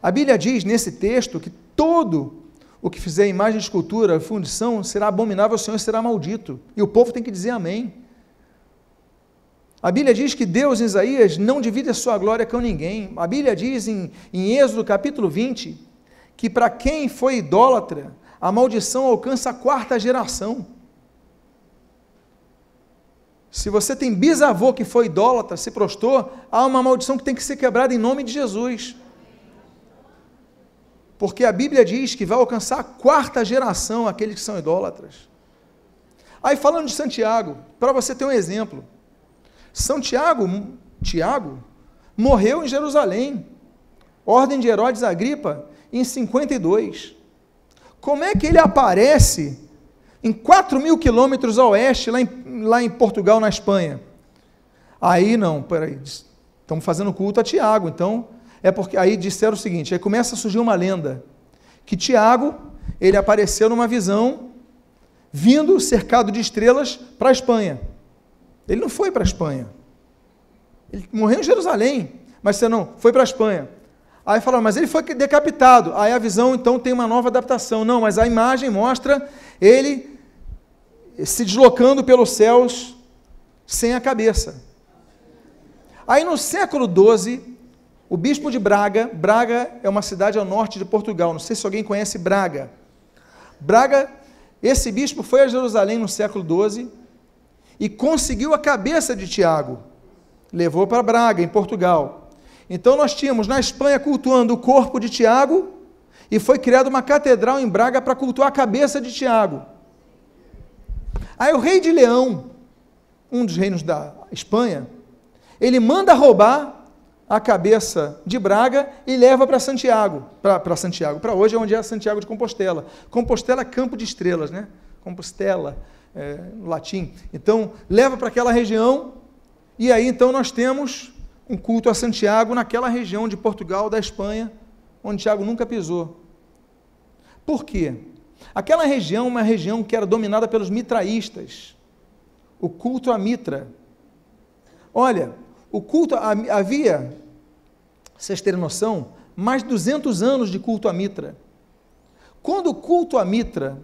Speaker 1: A Bíblia diz nesse texto que todo o que fizer imagem de escultura, fundição, será abominável ao Senhor e será maldito. E o povo tem que dizer amém. A Bíblia diz que Deus, em Isaías, não divide a sua glória com ninguém. A Bíblia diz em Êxodo capítulo 20, que para quem foi idólatra, a maldição alcança a 4ª geração. Se você tem bisavô que foi idólatra, se prostrou, há uma maldição que tem que ser quebrada em nome de Jesus. Porque a Bíblia diz que vai alcançar a 4ª geração aqueles que são idólatras. Aí falando de Santiago, para você ter um exemplo, Tiago, morreu em Jerusalém, ordem de Herodes Agripa, em 52. Como é que ele aparece em 4.000 quilômetros a oeste, lá em Portugal, na Espanha? Aí não, peraí, estamos fazendo culto a Tiago, então, é porque aí disseram o seguinte, aí começa a surgir uma lenda, que Tiago, ele apareceu numa visão, vindo cercado de estrelas para a Espanha. Ele não foi para a Espanha, ele morreu em Jerusalém, mas você não, foi para a Espanha. Aí falaram, mas ele foi decapitado. Aí a visão, então, tem uma nova adaptação. Não, mas a imagem mostra ele se deslocando pelos céus sem a cabeça. Aí no século XII, o bispo de Braga, Braga é uma cidade ao norte de Portugal, não sei se alguém conhece Braga. Braga, esse bispo foi a Jerusalém no século XII e conseguiu a cabeça de Tiago, levou para Braga, em Portugal. Então nós tínhamos na Espanha cultuando o corpo de Tiago e foi criada uma catedral em Braga para cultuar a cabeça de Tiago. Aí o rei de Leão, um dos reinos da Espanha, ele manda roubar a cabeça de Braga e leva para Santiago, para hoje é onde é Santiago de Compostela. Compostela é campo de estrelas, né? Compostela, no latim. Então, leva para aquela região, e aí então nós temos um culto a Santiago naquela região de Portugal, da Espanha, onde Tiago nunca pisou. Por quê? Aquela região é uma região que era dominada pelos mitraístas, o culto a Mitra. Olha, o culto havia, vocês terem noção, mais de 200 anos de culto a Mitra. Quando o culto a Mitra,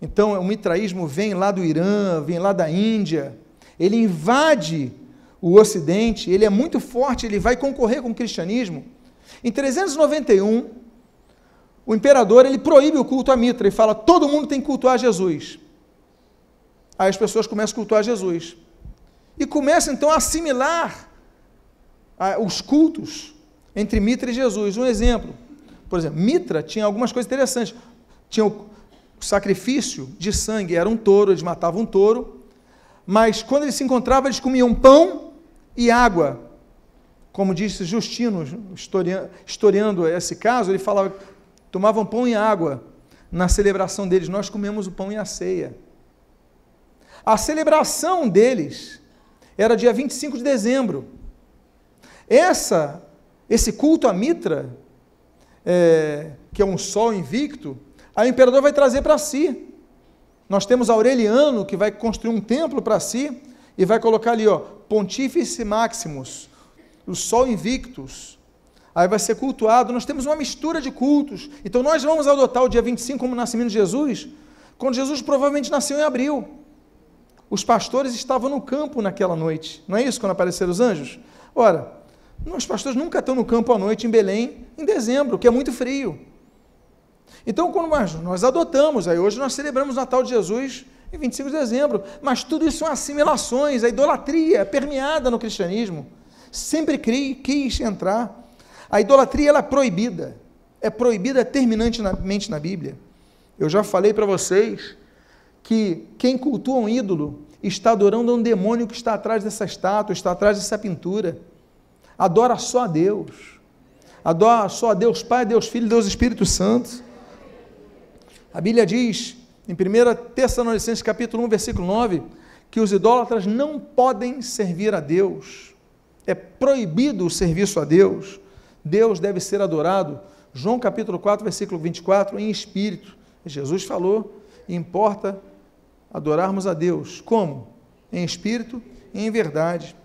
Speaker 1: então o mitraísmo vem lá do Irã, vem lá da Índia, ele invade o Ocidente, ele é muito forte, ele vai concorrer com o cristianismo. Em 391, o imperador ele proíbe o culto a Mitra e fala: todo mundo tem que cultuar Jesus. Aí as pessoas começam a cultuar Jesus e começam então a assimilar os cultos entre Mitra e Jesus. Um exemplo, por exemplo, Mitra tinha algumas coisas interessantes. Tinha o sacrifício de sangue, era um touro, eles matavam um touro, mas quando eles se encontravam, eles comiam pão e água. Como disse Justino, historiando esse caso, ele falava, tomavam pão e água na celebração deles. Nós comemos o pão e a ceia. A celebração deles era dia 25 de dezembro. Esse culto a Mitra, que é um sol invicto, aí o imperador vai trazer para si. Nós temos Aureliano, que vai construir um templo para si, e vai colocar ali, Pontífice Maximus, o sol invictus. Aí vai ser cultuado. Nós temos uma mistura de cultos. Então nós vamos adotar o dia 25 como o nascimento de Jesus, quando Jesus provavelmente nasceu em abril. Os pastores estavam no campo naquela noite. Não é isso, quando apareceram os anjos? Ora, os pastores nunca estão no campo à noite em Belém, em dezembro, que é muito frio. Então, quando nós adotamos, aí hoje nós celebramos o Natal de Jesus em 25 de dezembro, mas tudo isso são assimilações, a idolatria permeada no cristianismo, sempre quis entrar. A idolatria ela é proibida terminantemente na Bíblia. Eu já falei para vocês que quem cultua um ídolo está adorando a um demônio que está atrás dessa estátua, está atrás dessa pintura. Adora só a Deus. Adora só a Deus Pai, Deus Filho, Deus Espírito Santo. A Bíblia diz, em 1 Tessalonicenses capítulo 1, versículo 9, que os idólatras não podem servir a Deus. É proibido o serviço a Deus. Deus deve ser adorado. João capítulo 4, versículo 24, em espírito. Jesus falou, importa adorarmos a Deus. Como? Em espírito e em verdade.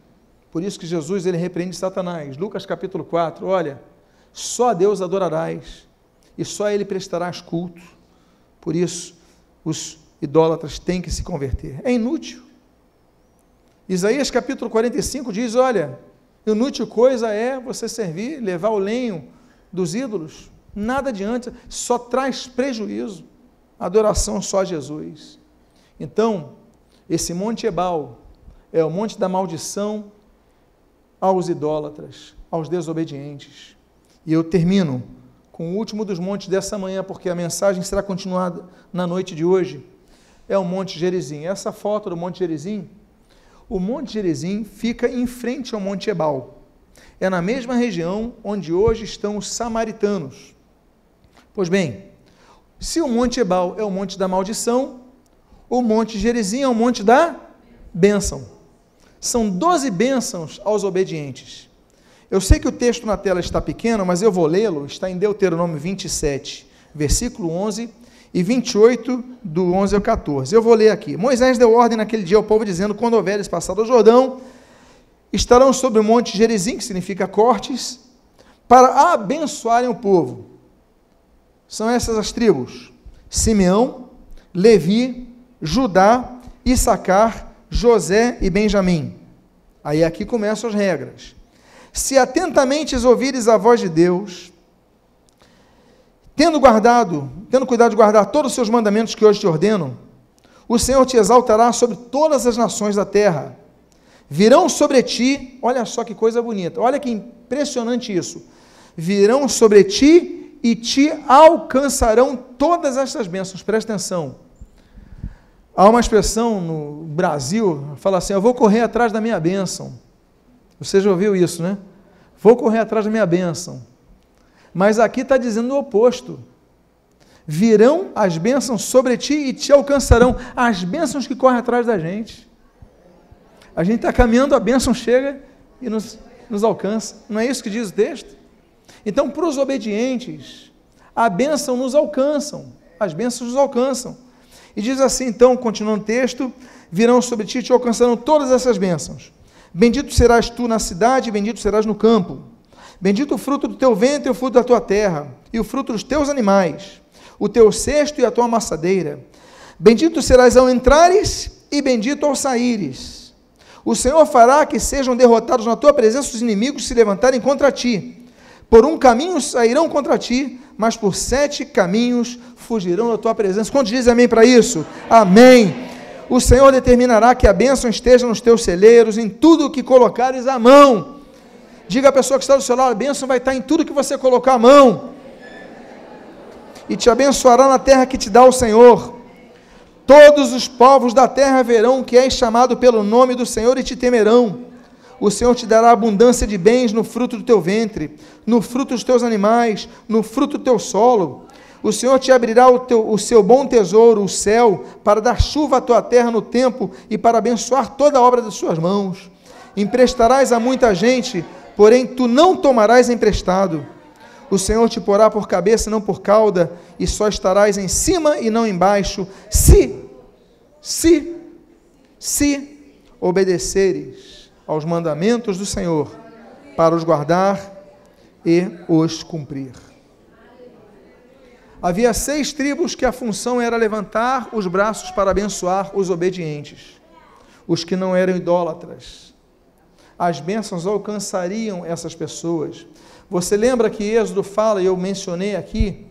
Speaker 1: Por isso que Jesus ele repreende Satanás. Lucas capítulo 4, olha, só a Deus adorarás e só a Ele prestarás culto. Por isso, os idólatras têm que se converter. É inútil. Isaías capítulo 45 diz, olha, inútil coisa é você servir, levar o lenho dos ídolos. Nada adianta, só traz prejuízo. Adoração só a Jesus. Então, esse Monte Ebal é o monte da maldição aos idólatras, aos desobedientes. E eu termino com o último dos montes dessa manhã, porque a mensagem será continuada na noite de hoje. É o Monte Gerizim. Essa foto do Monte Gerizim, o Monte Gerizim fica em frente ao Monte Ebal. É na mesma região onde hoje estão os samaritanos. Pois bem, se o Monte Ebal é o monte da maldição, o Monte Gerizim é o monte da bênção. São 12 bênçãos aos obedientes. Eu sei que o texto na tela está pequeno, mas eu vou lê-lo, está em Deuteronômio 27, versículo 11 e 28, do 11 ao 14. Eu vou ler aqui. Moisés deu ordem naquele dia ao povo, dizendo, quando houveres passado o Jordão, estarão sobre o Monte Gerizim, que significa cortes, para abençoarem o povo. São essas as tribos: Simeão, Levi, Judá, Issacar, José e Benjamim. Aí aqui começam as regras. Se atentamente ouvires a voz de Deus, tendo cuidado de guardar todos os seus mandamentos que hoje te ordeno, o Senhor te exaltará sobre todas as nações da terra. Virão sobre ti, olha só que coisa bonita, olha que impressionante isso, virão sobre ti e te alcançarão todas estas bênçãos. Presta atenção, há uma expressão no Brasil, fala assim, eu vou correr atrás da minha bênção. Você já ouviu isso, né? Vou correr atrás da minha bênção. Mas aqui está dizendo o oposto. Virão as bênçãos sobre ti e te alcançarão. As bênçãos que correm atrás da gente. A gente está caminhando, a bênção chega e nos alcança. Não é isso que diz o texto? Então, para os obedientes, a bênção nos alcançam. As bênçãos nos alcançam. E diz assim, então, continuando o texto, virão sobre ti e te alcançarão todas essas bênçãos. Bendito serás tu na cidade, e bendito serás no campo. Bendito o fruto do teu ventre e o fruto da tua terra, e o fruto dos teus animais, o teu cesto e a tua amassadeira. Bendito serás ao entrares, e bendito ao saíres. O Senhor fará que sejam derrotados na tua presença os inimigos que se levantarem contra ti. Por um caminho sairão contra ti, mas por 7 caminhos fugirão da tua presença. Quantos dizem amém para isso? Amém. O Senhor determinará que a bênção esteja nos teus celeiros, em tudo o que colocares a mão. Diga à pessoa que está do seu lado, a bênção vai estar em tudo que você colocar a mão. E te abençoará na terra que te dá o Senhor. Todos os povos da terra verão que és chamado pelo nome do Senhor e te temerão. O Senhor te dará abundância de bens no fruto do teu ventre, no fruto dos teus animais, no fruto do teu solo. O Senhor te abrirá o seu bom tesouro, o céu, para dar chuva à tua terra no tempo e para abençoar toda a obra das suas mãos. Emprestarás a muita gente, porém tu não tomarás emprestado. O Senhor te porá por cabeça e não por cauda, e só estarás em cima e não embaixo, se obedeceres aos mandamentos do Senhor, para os guardar e os cumprir. Havia 6 tribos que a função era levantar os braços para abençoar os obedientes, os que não eram idólatras. As bênçãos alcançariam essas pessoas. Você lembra que Êxodo fala, e eu mencionei aqui,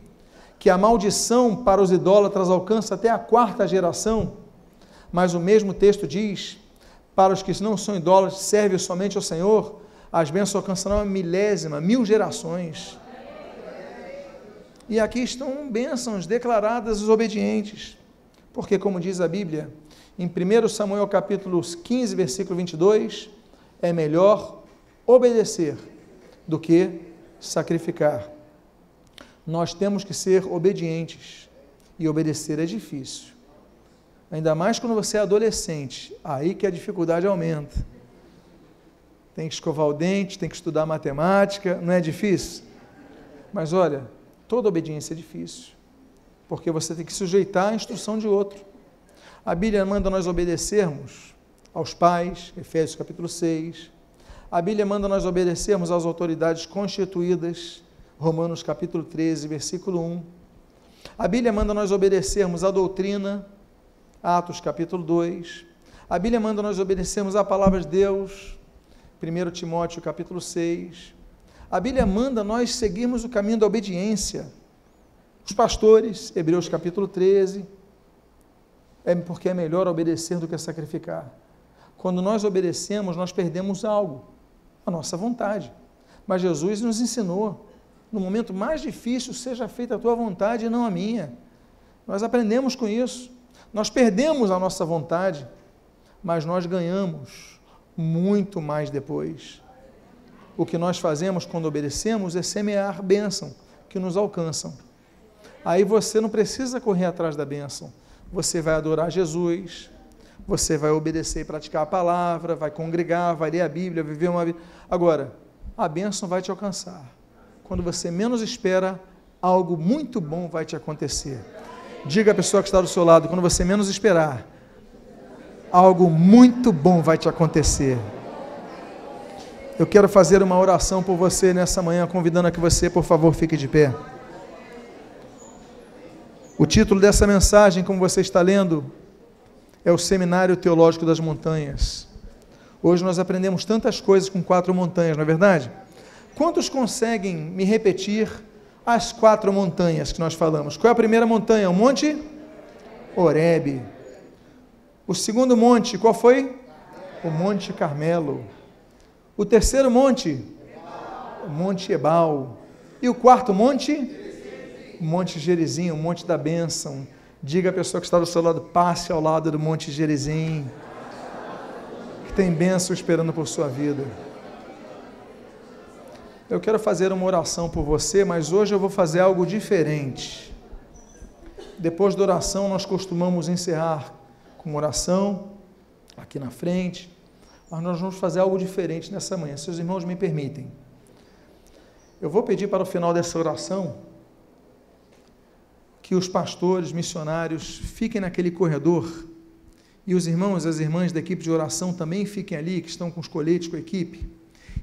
Speaker 1: que a maldição para os idólatras alcança até a 4ª geração, mas o mesmo texto diz, para os que não são idólatras, servem somente ao Senhor, as bênçãos alcançarão a 1000 gerações. E aqui estão bênçãos declaradas aos obedientes, porque como diz a Bíblia, em 1 Samuel capítulo 15, versículo 22, é melhor obedecer do que sacrificar. Nós temos que ser obedientes, e obedecer é difícil, ainda mais quando você é adolescente, aí que a dificuldade aumenta, tem que escovar o dente, tem que estudar matemática, não é difícil? Mas olha, toda obediência é difícil, porque você tem que sujeitar a instrução de outro. A Bíblia manda nós obedecermos aos pais, Efésios capítulo 6, a Bíblia manda nós obedecermos às autoridades constituídas, Romanos capítulo 13, versículo 1, a Bíblia manda nós obedecermos à doutrina, Atos capítulo 2, a Bíblia manda nós obedecermos à palavra de Deus, 1 Timóteo capítulo 6, a Bíblia manda nós seguirmos o caminho da obediência. Os pastores, Hebreus capítulo 13, porque é melhor obedecer do que sacrificar. Quando nós obedecemos, nós perdemos algo, a nossa vontade. Mas Jesus nos ensinou, no momento mais difícil, seja feita a tua vontade e não a minha. Nós aprendemos com isso. Nós perdemos a nossa vontade, mas nós ganhamos muito mais depois. O que nós fazemos quando obedecemos é semear bênção que nos alcançam. Aí você não precisa correr atrás da bênção. Você vai adorar Jesus, você vai obedecer e praticar a palavra, vai congregar, vai ler a Bíblia, viver uma vida. Agora, a bênção vai te alcançar. Quando você menos espera, algo muito bom vai te acontecer. Diga à pessoa que está do seu lado, quando você menos esperar, algo muito bom vai te acontecer. Eu quero fazer uma oração por você nessa manhã, convidando a que você, por favor, fique de pé. O título dessa mensagem, como você está lendo, é o Seminário Teológico das Montanhas. Hoje nós aprendemos tantas coisas com 4 montanhas, não é verdade? Quantos conseguem me repetir as 4 montanhas que nós falamos? Qual é a primeira montanha? O Monte Horebe. O segundo monte, qual foi? O Monte Carmelo. O terceiro monte? O Monte Ebal. E o quarto monte? O Monte Gerizim, o Monte da Bênção. Diga à pessoa que está do seu lado, passe ao lado do Monte Gerizim, que tem bênção esperando por sua vida. Eu quero fazer uma oração por você, mas hoje eu vou fazer algo diferente. Depois da oração, nós costumamos encerrar com uma oração, aqui na frente, mas nós vamos fazer algo diferente nessa manhã, se os irmãos me permitem. Eu vou pedir para o final dessa oração, que os pastores, missionários, fiquem naquele corredor, e os irmãos e as irmãs da equipe de oração também fiquem ali, que estão com os coletes, com a equipe,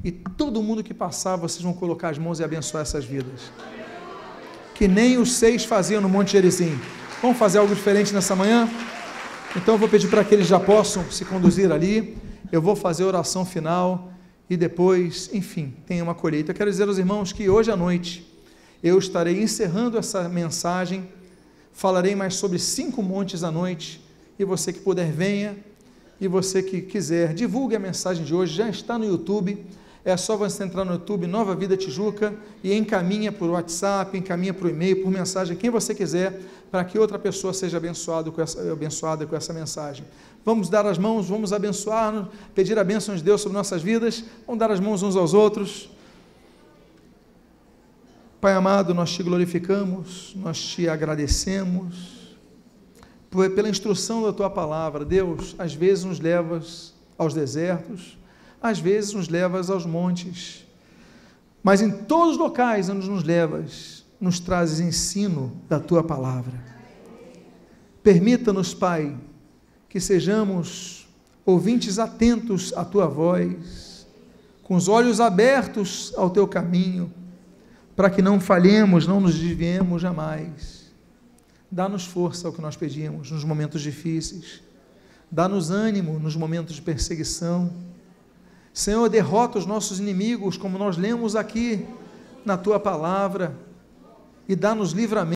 Speaker 1: e todo mundo que passar, vocês vão colocar as mãos e abençoar essas vidas, que nem os 6 faziam no Monte Gerizim. Vamos fazer algo diferente nessa manhã? Então eu vou pedir para que eles já possam se conduzir ali, eu vou fazer a oração final, e depois, enfim, tem uma colheita. Eu quero dizer aos irmãos que hoje à noite, eu estarei encerrando essa mensagem, falarei mais sobre 5 montes à noite, e você que puder venha, e você que quiser, divulgue a mensagem de hoje, já está no YouTube, é só você entrar no YouTube, Nova Vida Tijuca, e encaminha por WhatsApp, encaminha por e-mail, por mensagem, quem você quiser, para que outra pessoa seja abençoada com essa mensagem. Vamos dar as mãos, vamos abençoar, pedir a bênção de Deus sobre nossas vidas, vamos dar as mãos uns aos outros. Pai amado, nós te glorificamos, nós te agradecemos, pela instrução da tua palavra. Deus, às vezes nos levas aos desertos, às vezes nos levas aos montes, mas em todos os locais onde nos levas, nos trazes ensino da tua palavra. Permita-nos, Pai, que sejamos ouvintes atentos à tua voz, com os olhos abertos ao teu caminho, para que não falhemos, não nos desviemos jamais. Dá-nos força ao que nós pedimos nos momentos difíceis, dá-nos ânimo nos momentos de perseguição. Senhor, derrota os nossos inimigos, como nós lemos aqui na tua palavra, e dá-nos livramento